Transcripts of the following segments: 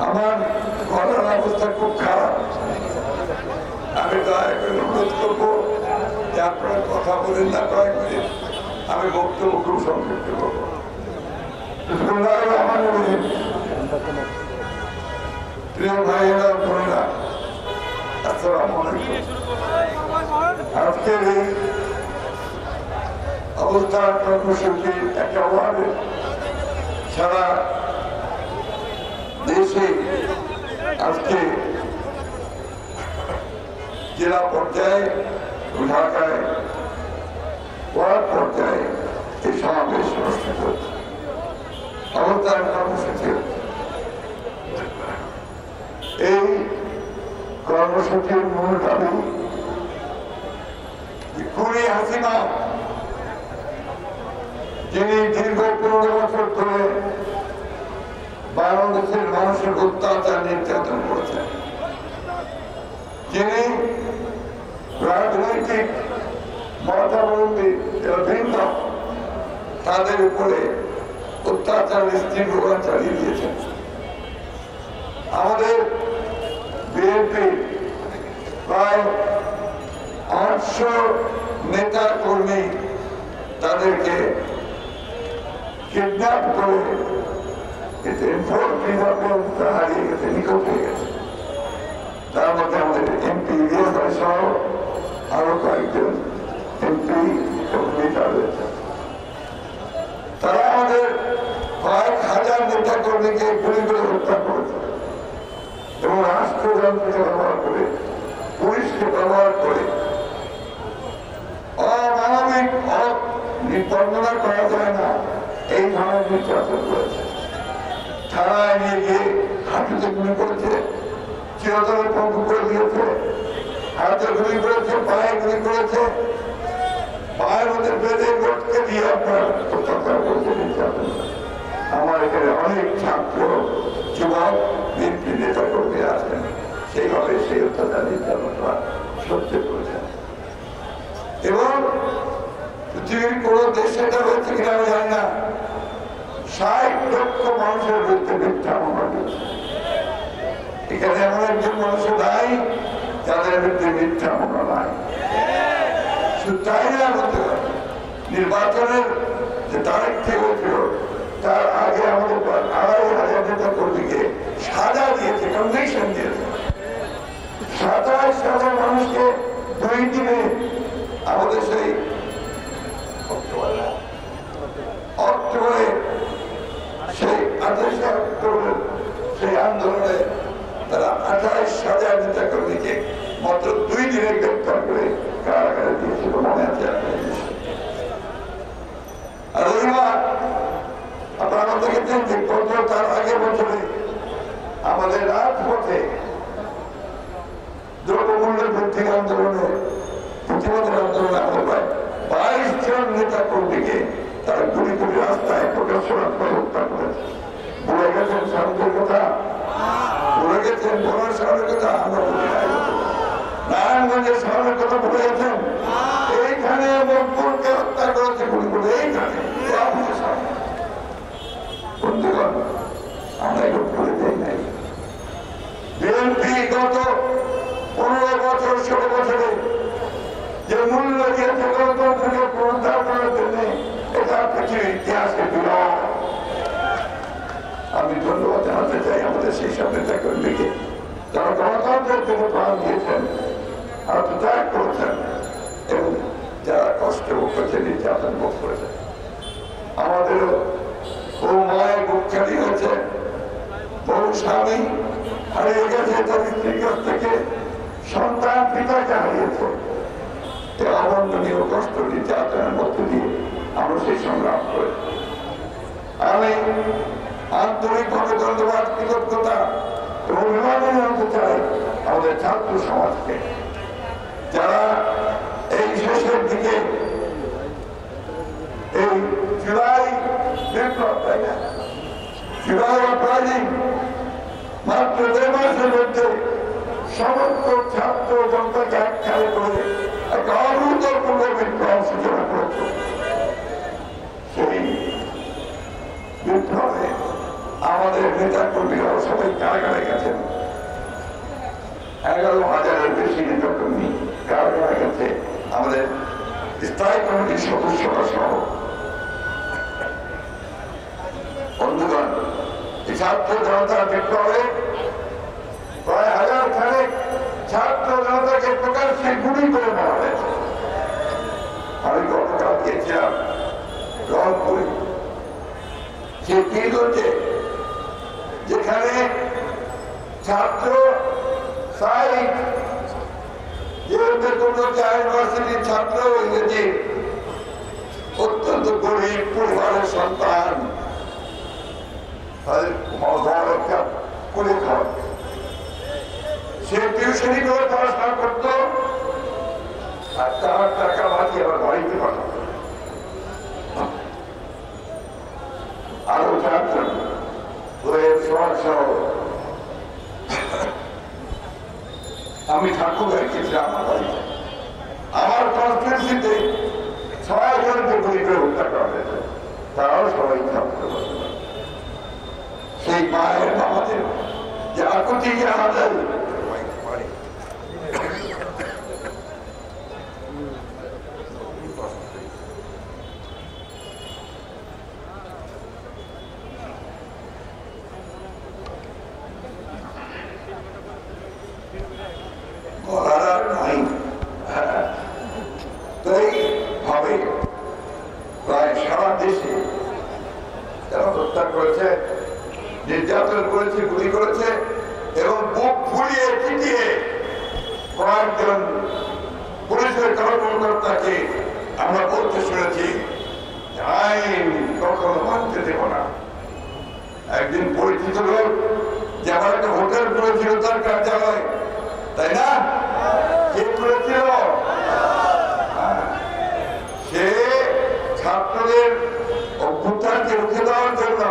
আমার গলার অবস্থা খুব খারাপ। আমি দয়া করে অনুরোধ করবো যে আপনারা কথা বলেন না কয়েক মিনিট, আমি বক্তব্য খুব সংক্ষিপ্ত করবো। প্রিয় ভাইয়েরা বোনেরা, আসসালামু আলাইকুম। আজকের এই অবস্থান কর্মসূচি একেবারে সারা দেশে আজকে জেলা পর্যায়ে, ঢাকায় ওয়ার্ড পর্যায়ে এই সমাবেশ অনুষ্ঠিত হচ্ছে। অবস্থান কর্মসূচি, এই কর্মসূচির মূল দাবি খুনি হাসিনা, যিনি দীর্ঘ 15 বছর ধরে বাংলাদেশের মানুষের অত্যাচার নির্যাতন করেছেন, যিনি রাজনৈতিক মতাবলম্বী ভিন্ন তাদের উপরে অত্যাচার তীব্র চালিয়ে দিয়েছেন। আমাদের বিএনপি প্রায় 800 নেতা কর্মী তাদেরকে কিডন্যাপ করে হারিয়ে গেছে, নিখোঁজ হয়ে গেছে। তার মধ্যে আমাদের এমপি সহ আরো কয়েকজন এমপি নেতা রয়েছে। তারা আমাদের কয়েক হাজার নেতা কর্মীকে গুলি করে হত্যা করেছে এবং রাষ্ট্রযন্ত্রকে ব্যবহার করে, পুলিশকে ব্যবহার করে অমানবিক, বর্ণনা করা যায় না এই ধরনের নির্যাতন করেছে। থানায় নিয়ে গিয়ে হাঁটুতে গুলি করেছে, চিরতরে পঙ্গু করে দিয়েছে, হাতে গুলি করেছে, পায়ে গুলি করেছে, পায়ের মধ্যে বেঁধে লোককে দিয়ে আপনার অত্যাচার করেছে, নির্যাতন। আমার এখানে অনেক ছাত্র, যুবক, বিএনপি নেতা কর্মী আছেন, সেইভাবে সেই অত্যাচার নির্যাতন সহ্য করেছেন। এবং পৃথিবীর কোন দেশে এটা হয়েছে কিনা আমি জানি না, 60 লক্ষ মানুষের বিরুদ্ধে মিথ্যা মামলা দিয়েছে। এখানে এমন একজন মানুষ নাই যাদের বিরুদ্ধে মিথ্যা মামলা নাই। শুধু তাই না, বলতে পারে নির্বাচনের যে তারিখ ঠিক হয়েছিল তার আগে আমাদের 2,500 নেতা কর্মীকে সাজা দিয়েছে, কনভিকশন দিয়েছে। 27,000 মানুষকে 2 দিনে আমাদের সেই অক্টোবরে সেই 28 অক্টোবরের সেই আন্দোলনে তারা 28,000 নেতা কর্মীকে মাত্র 2 দিনে গ্রেপ্তার করে কারাগারে দিয়েছিল, মনে আছে আপনার? আর আপনারা দেখেছেন যে তার আগের বছরে আমাদের রাজপথে দ্রব্যমূল্য বৃদ্ধির আন্দোলনে, প্রতিবাদের আন্দোলনে আমরা 22 জন নেতা কর্মীকে তারা গুলি করে রাস্তায় প্রকাশ্যে হত্যা করেছে। ভুলে গেছেন স্বামীদের কথা, ভুলে গেছেন বোনার স্বামীর কথা, আমরা বলি নাই। নারায়ণগঞ্জের স্বামীর কথা ভুলে গেছেন। এইখানে মকবুলকে হত্যা করেছে গুলি করে, এইখানে বন্ধুগণ, আমরা এগুলো ভুলে যাই নাই। বিএনপি গত 15 বছর 16 বছরে যে মূল্য দিয়েছে গণতন্ত্রকে পুনরুদ্ধার করার জন্য, এটা পৃথিবীর ইতিহাসকে বিরল। আমি ধন্যবাদ জানাতে চাই আমাদের সেই সব নেতা কর্মীকে, যারা গণতন্ত্রের জন্য প্রাণ দিয়েছেন, আত্মত্যাগ করেছেন এবং যারা কষ্ট ভোগ করেছে, নির্যাতন ভোগ করেছেন। আমাদেরও বহু মায়ের বুক খালি হয়েছে, বহু স্বামী হারিয়ে গেছে, তার স্ত্রীর কাছ থেকে সন্তান পিতাকে হারিয়েছে। অবর্ণনীয় কষ্ট, নির্যাতনের মধ্য দিয়ে আমরা সেই সংগ্রাম করে আমি আন্তরিকভাবে ধন্যবাদ, কৃতজ্ঞতা এবং অভিবাদন জানাতে চাই আমাদের ছাত্র সমাজকে, যারা এই শেষের দিকে এই জুলাই বিপ্লব, তাই না, জুলাই অপরাধী মাত্র 1.5 মাসের মধ্যে সমস্ত ছাত্র জনতাকে একখানে করে একটা অভূতপূর্ব বিপ্লব সূচনা করেছে। সেই বিপ্লবে আমাদের নেতা কর্মীরাও সবাই কারাগারে গেছেন। 11,000-এর বেশি নেতা কর্মী কারাগারে গেছে, আমাদের স্থায়ী কমিটির সদস্যরা সহ। বন্ধুগণ, ছাত্র জনতা বিপ্লবে প্রায় 1000 খানেক ছাত্র জনতাকে প্রকাশ্যে গুলি করে মারা হয়েছে। আমি গতকাল গিয়েছিলাম রংপুরে, সে পিলতে যেখানে ছাত্র সাইড ইউনিভার্সিটির ছাত্র ইংরেজি অত্যন্ত গরিব পরিবারের সন্তান, সে টিউশনি করে পড়াশোনা করতো আর তার টাকা বাঁচিয়ে আবার বাড়িতে পাঠাতো। আরো চারজন আমি ঠাকুর গেছিলাম আমার বাড়িতে, আমার কনস্টিটিউন্সিতে 6 জনকে গুলি করে হত্যা করা হয়েছে, তারাও সবাই ছাত্র। সেই মায়ের বাবাদের যে আকুতি জানা যায়, সারা দেশে যারা হত্যা করেছে, নির্যাতন করেছে, গুলি করেছে এবং বুক ফুলিয়ে চিটিয়ে কয়েকজন পুলিশের কর্মকর্তাকে আমরা বলতে শুনেছি আইন কখনো মানতে দেব না। একদিন পরিচিত লোক যে আমার একটা হোটেল করেছিল তার কার্যালয়, তাই না? কে করেছিল? সে ছাত্রদের অভ্যুত্থানকে রুখে দেওয়ার জন্য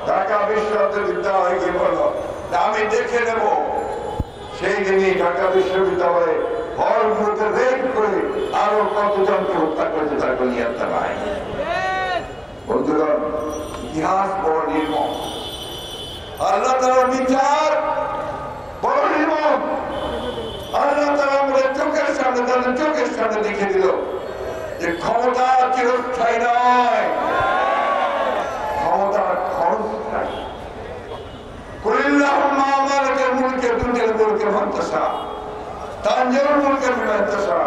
ঢাকা বিশ্ববিদ্যালয়কে বলল আমি দেখে নেব। সেই দিনই ঢাকা বিশ্ববিদ্যালয়ে হলগুলোতে রেড করে আরো কতজনকে হত্যা করেছে তার কোনো ইয়াত্তা নাই। বন্ধুগণ, ইতিহাস বড় নির্মম, আল্লাহ তাআলার বিচার বড় নির্মম। আল্লাহ তাআলা আমাদের চোখের সামনে, তাদের চোখের সামনে দেখে দিল যে ক্ষমতা চিরস্থায়ী নয়, ক্ষমতার ক্ষণস্থায়ী। কুল্লাহুম্মা মালিকাল মুলকি তুতিল মুলকা মান তাশা তানজিলুল মুলকা মিমান তাশা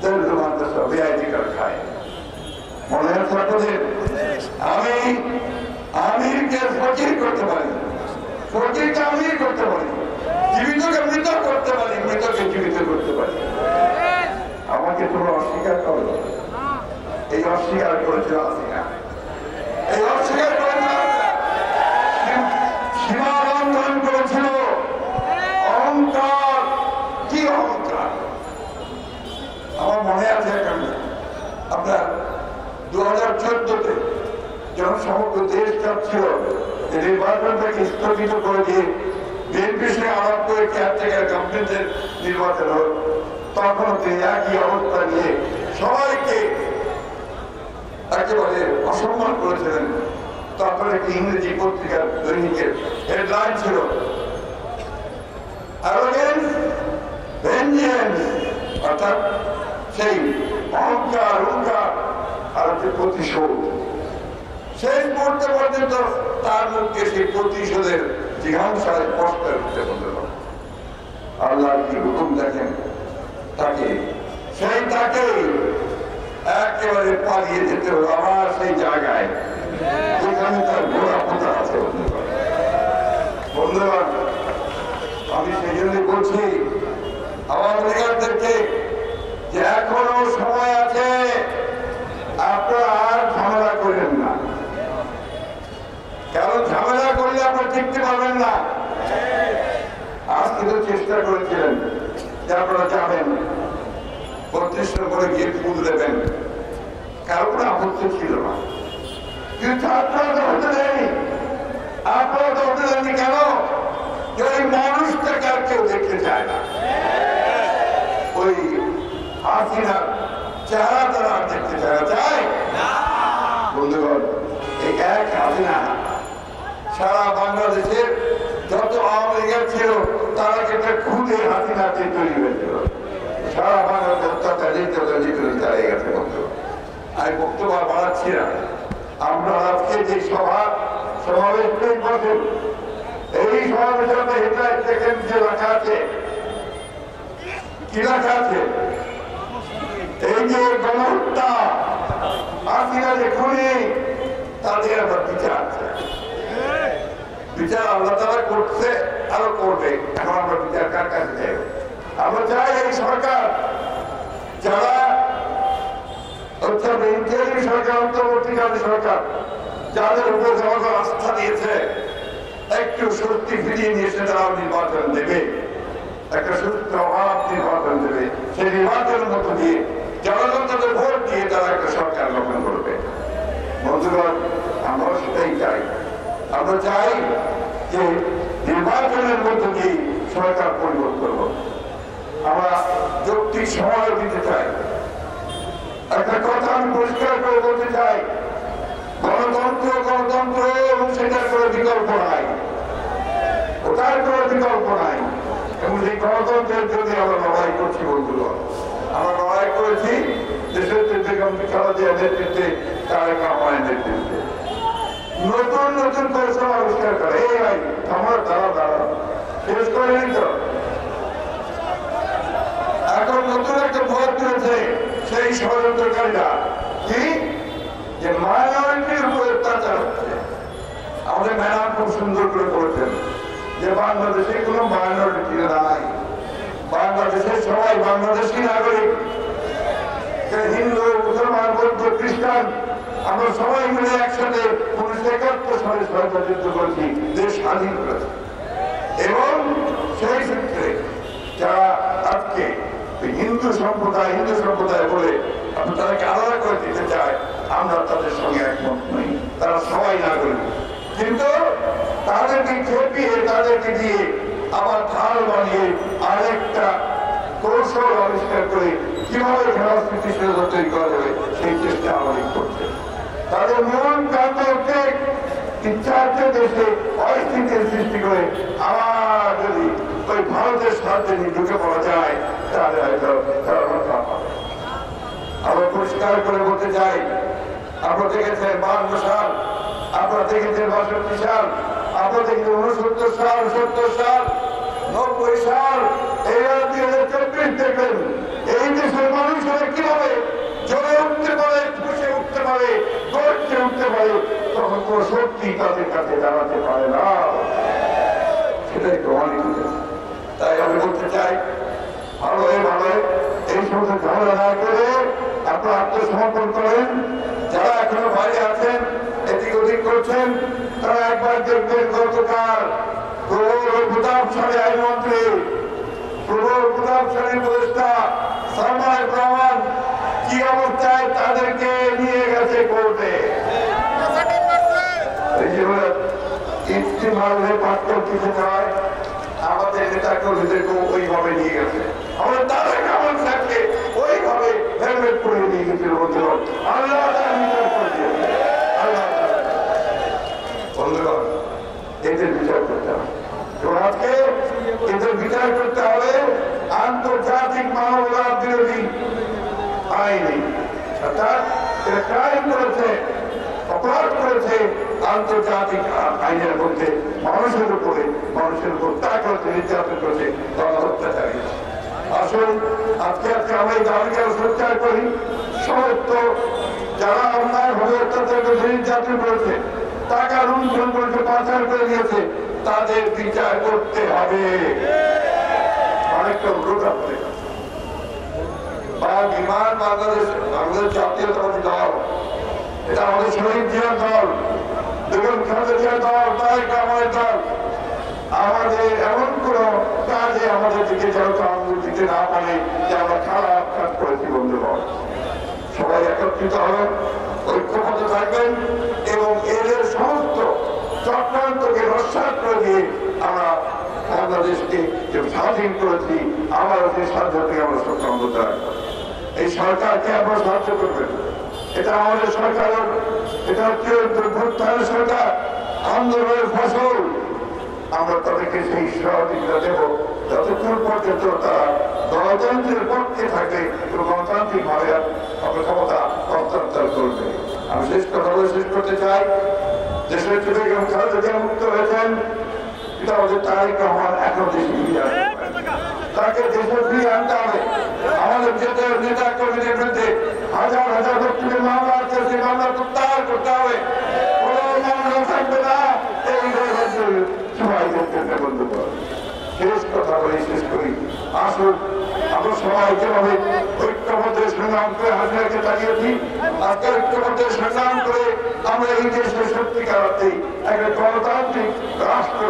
তুযিল্লু মান তাশা বিয়াদিকাল খায়র। মনে আছে আপনাদের? আমি আমিরকে ফকির করতে পারি, ফকিরকে আমির করতে পারি, জীবিতকে মৃত করতে পারি, মৃতকে জীবিত করতে পারি। আমাকে তোমরা অস্বীকার করো। এই অস্বীকার করেছিল হাসিনা, এই অস্বীকার করেছিল, সীমা লঙ্ঘন করেছিল। অহংকার, কি অহংকার! আমার মনে আছে এখন আপনার 2014-তে যখন সমগ্র দেশ চাচ্ছিল নির্বাচনটাকে স্থগিত করে দিয়ে বিএনপির সঙ্গে আলাপ করে কেয়ারটেকার গভর্নমেন্টের নির্বাচন হোক, তখন তিনি একই অবস্থা নিয়ে সবাইকে একেবারে অসম্মান করেছিলেন। তারপরে একটি ইংরেজি পত্রিকার দৈনিকের হেডলাইন ছিল অ্যারোগেন্স ভেঞ্জেন্স, অর্থাৎ সেই অহংকার, অহংকার আর হচ্ছে প্রতিশোধ। শেষ মুহূর্তে পর্যন্ত তার মুখে সেই প্রতিশোধের জিজ্ঞাসায় স্পষ্ট উঠতে বলল। আল্লাহ কি হুকুম দেখেন, তাকে সেই তাকে একেবারে পালিয়ে যেতে হলো আমার সেই জায়গায় যেখানে তার ঘোড়া পোতা আছে। বন্ধুগণ, আমি সেই জন্য বলছি আওয়ামী লীগারদেরকে যে এখনো সময় আছে, আপনারা আর ঝামেলা করেন না, কারণ ঝামেলা করলে আপনারা টিকতে পারবেন না। আজকে তো চেষ্টা করেছিলেন যে আপনারা যাবেন 32 নম্বরে গিয়ে ফুল দেবেন, কারো কোনো আপত্তি ছিল না, কিন্তু আপনারা তো হতে দেয়নি। আপনারা তো হতে দেননি কেন? ওই মানুষটাকে আর কেউ দেখতে চায় না, ওই হাসিনার চেহারা তারা আর দেখতে চায় না। চায় বন্ধুগণ, এই এক হাসিনা সারা বাংলাদেশের যত আওয়ামী লীগের ছিল তারা একটা খুদে হাসিনাতে তৈরি হয়েছিল। সারা বাংলাদেশ অত্যাচার নির্যাতন চালিয়ে গেছে বন্ধু। আমি বক্তব্য বাড়াচ্ছি না। আমরা আজকে যে সমাবেশ বসেন, এই সমাবেশের হেডলাইন দেখেন যে লেখা আছে, কি লেখা আছে? এই যে গণহত্যা, হাসিনা যে খুনি, তাদের আবার বিচার আছে। বিচার আল্লাহ তাআলা করছে, আরো করবে। এখন আমরা বিচার কার কাছে চাই? আমরা চাই এই সরকার, যারা সরকার, অন্তর্বর্তীকালীন সরকার, যাদের উপর জনগণ আস্থা দিয়েছে, একটু শক্তি ফিরিয়ে নিয়ে এসে তারা নির্বাচন দেবে, একটা সুস্থ অভাব নির্বাচন দেবে। সেই নির্বাচনের মধ্য দিয়ে জনগণ তাদের ভোট দিয়ে তারা একটা সরকার গঠন করবে। বন্ধুগণ, আমরা সেটাই চাই। আমরা চাই যে নির্বাচনের মধ্য দিয়ে সরকার পরিবর্তন করব। আমরা যৌক্তিক সময় দিতে চাই। একটা কথা আমি পরিষ্কার করে বলতে চাই, গণতন্ত্র এবং সেটার কোনো বিকল্প নাই, ওটার কোনো বিকল্প নাই। এবং সেই গণতন্ত্রের জন্য আমরা লড়াই করছি বন্ধুগণ। আমরা লড়াই করেছি দেশের নেতৃত্বে, তারেক রহমানের নেতৃত্বে। নতুন নতুন কৌশল আবিষ্কার করে, এই ভাই আমার দাঁড়া শেষ করেনি তো। এখন নতুন একটা ভোট তুলেছে সেই ষড়যন্ত্রকারীরা, কি যে মাইনরিটির উপর অত্যাচার হচ্ছে। আমাদের ম্যাডাম খুব সুন্দর করে বলেছেন যে বাংলাদেশে কোনো মাইনরিটি নাই, বাংলাদেশের সবাই বাংলাদেশি নাগরিক। হিন্দু, মুসলমান, বৌদ্ধ, খ্রিস্টান, আমরা সবাই মিলে একসাথে 1971 সালে স্বাধীনতা যুদ্ধ করেছি, দেশ স্বাধীন করেছি। এবং সেই ক্ষেত্রে যারা আজকে হিন্দু সম্প্রদায় বলে তাদেরকে আলাদা করে দিতে চায়, আমরা তাদের সঙ্গে একমত নই। তারা সবাই নাগরিক, কিন্তু তাদেরকে খেপিয়ে, তাদেরকে দিয়ে আবার ঢাল বানিয়ে আরেকটা কৌশল আবিষ্কার করে কিভাবে সংস্কৃতি তৈরি করা যাবে সেই চেষ্টা আমাদের করছে। তাদের মূল কাণ্ড হচ্ছে ইচ্ছা হচ্ছে দেশে অস্থিতির সৃষ্টি করে আবার যদি ওই ভারতের সাহায্যে ঢুকে পড়া যায় তাহলে হয়তো তারা রক্ষা পাবে। আমরা পরিষ্কার করে বলতে চাই, আপনারা দেখেছেন 52 সাল, আপনারা দেখেছেন 62 সাল, আপনারা দেখেছেন 69 সাল, 70 সাল, 90 সাল, এই 2024 দেখবেন এই দেশের মানুষেরা কিভাবে জ্বলে উঠতে পারে, ফুসে উঠতে পারে, গর্জে উঠতে পারে, তখন কোন শক্তি তাদের কাছে দাঁড়াতে পারে না। সেটাই প্রমাণিত। তাই আমি বলতে চাই, ভালো এই সমস্ত ঝামেলা না করে আপনারা আত্মসমর্পণ করেন। যারা এখনো বাইরে আছেন, এদিক ওদিক করছেন, তারা একবার দেখবেন গতকাল প্রতাপশালী আইনমন্ত্রী, প্রতাপশালী উপদেষ্টা সালমা এফ রহমান কি অবস্থায় তাদেরকে নিয়ে গেছে কোর্টে। আমাদের নেতা কর্মীদেরকেও ওইভাবে নিয়ে গেছে, আমাদের তাদের কামান সাহেবকে ওইভাবে হেলমেট করে নিয়ে গেছিল। আল্লাহ বন্ধুগণ, এদের বিচার করতে হবে। আজকে এদের বিচার করতে হবে আন্তর্জাতিক মানবাধিকার বিরোধী আইনে, অর্থাৎ এরা ক্রাইম করেছে, অপরাধ করেছে আন্তর্জাতিক আইনের মধ্যে, মানুষের উপর হত্যা করেছে, নির্যাতন করেছে, গণহত্যা চালিয়েছে। আসুন আজকে আমরা এই দাবিকে সত্যার করি। সমস্ত যারা অন্যায়ভাবে অত্যাচার করেছে, নির্যাতন করেছে, টাকা লুণ্ঠন করেছে, পাচার করে দিয়েছে, তাদের বিচার করতে হবে। অনেকটা অনুরোধ আপনাদের বিমান বাংলাদেশ জাতীয়তাবাদী দল, এটা আমাদের শহীদ জিয়ার দল, বেগম খালেদা জিয়ার দল, তারেক রহমানের দল। আমাদের এমন কোন কাজে আমাদের দিকে যেহেতু আঙুল দিতে না পারে যে আমরা খারাপ কাজ করেছি। বন্ধুগণ, সবাই একত্রিত হবেন, ঐক্যবদ্ধ থাকবেন এবং এদের সমস্ত চক্রান্তকে নস্যাৎ করে দিয়ে আমরা বাংলাদেশকে যে স্বাধীন করেছি, আমার সেই স্বাধীনতাকে আমরা সক্ষমতা রাখবো। এই সরকারকে আপনারা সাহায্য করবেন। এটা আমাদের সরকারের, এটা হচ্ছে দুর্বৃত্তায়নের সরকার, আন্দোলনের ফসল আমরা তাদেরকে সেই সহযোগিতা দেব যতক্ষণ পর্যন্ত তারা গণতন্ত্রের পক্ষে থাকে এবং গণতান্ত্রিক ভাবে ক্ষমতা হস্তান্তর করবে। আমি শেষ কথা বলে শেষ করতে চাই, দেশের থেকে খালেদা মুক্ত হয়েছেন, এটা আমাদের তারেক রহমান এখন দেশে ফিরে আসবে, তাকে দেশে ফিরিয়ে আনতে হবে। আমাদের নেতা কর্মীদের বিরুদ্ধে হাজার হাজার ব্যক্তিদের মামলা আছে, সেই মামলা প্রত্যাহার করতে হবে। কোনো মামলা থাকবে না, এই সবাই বন্ধ করবে। শেষ কথা বলে শেষ করি, আসুন আমরা সবাই যেভাবে ঐক্যবদ্ধের সংগ্রাম করে হাসিনাকে তাড়িয়েছি, আজকে ঐক্যবদ্ধের সংগ্রাম করে আমরা এই দেশের সত্যিকার অর্থে একটা গণতান্ত্রিক রাষ্ট্র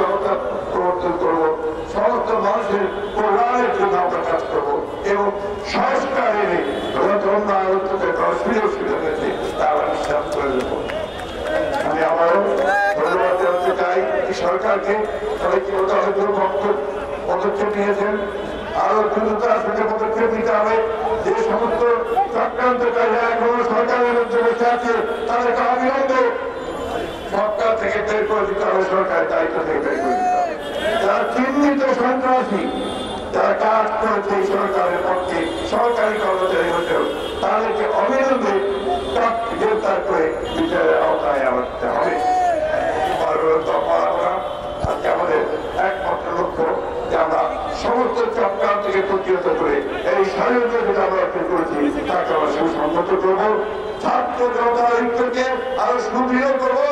প্রবর্তন করবো, সমস্ত মানুষের কল্যাণের জন্য আমরা কাজ করবো এবং সংস্কার এনে সুযোগ সুবিধা রয়েছে তা আমরা বিশ্বাস করে দেবো। আমি আবারও ধন্যবাদ জানাতে চাই সরকারকে, তারা কি অনেকগুলো পদক্ষেপ নিয়েছেন, আরো দ্রুততার সাথে পদক্ষেপ নিতে হবে। যে সমস্ত চক্রান্তকারীরা এখনো সরকারের মধ্যে বসে আছে তাদেরকে অবিলম্বে সরকার থেকে বের করে দিতে হবে, সরকারের দায়িত্ব থেকে বের করে দিতে হবে। যারা চিহ্নিত সন্ত্রাসী, যারা কাজ করেছে এই সরকারের পক্ষে, সরকারি কর্মচারী হতেও তাদেরকে অবিলম্বে গ্রেফতার করে বিচারের আওতায় আনতে হবে। আজকে আমাদের একমাত্র লক্ষ্য যে আমরা সমস্ত চক্রান্ত থেকে প্রতিহত করে এই স্বাধীনতা যেটা আমরা অর্জন করেছি তাকে আমরা সুসংহত করবো, ছাত্র জনতার ঐক্যকে আরো সুদৃঢ় করবো।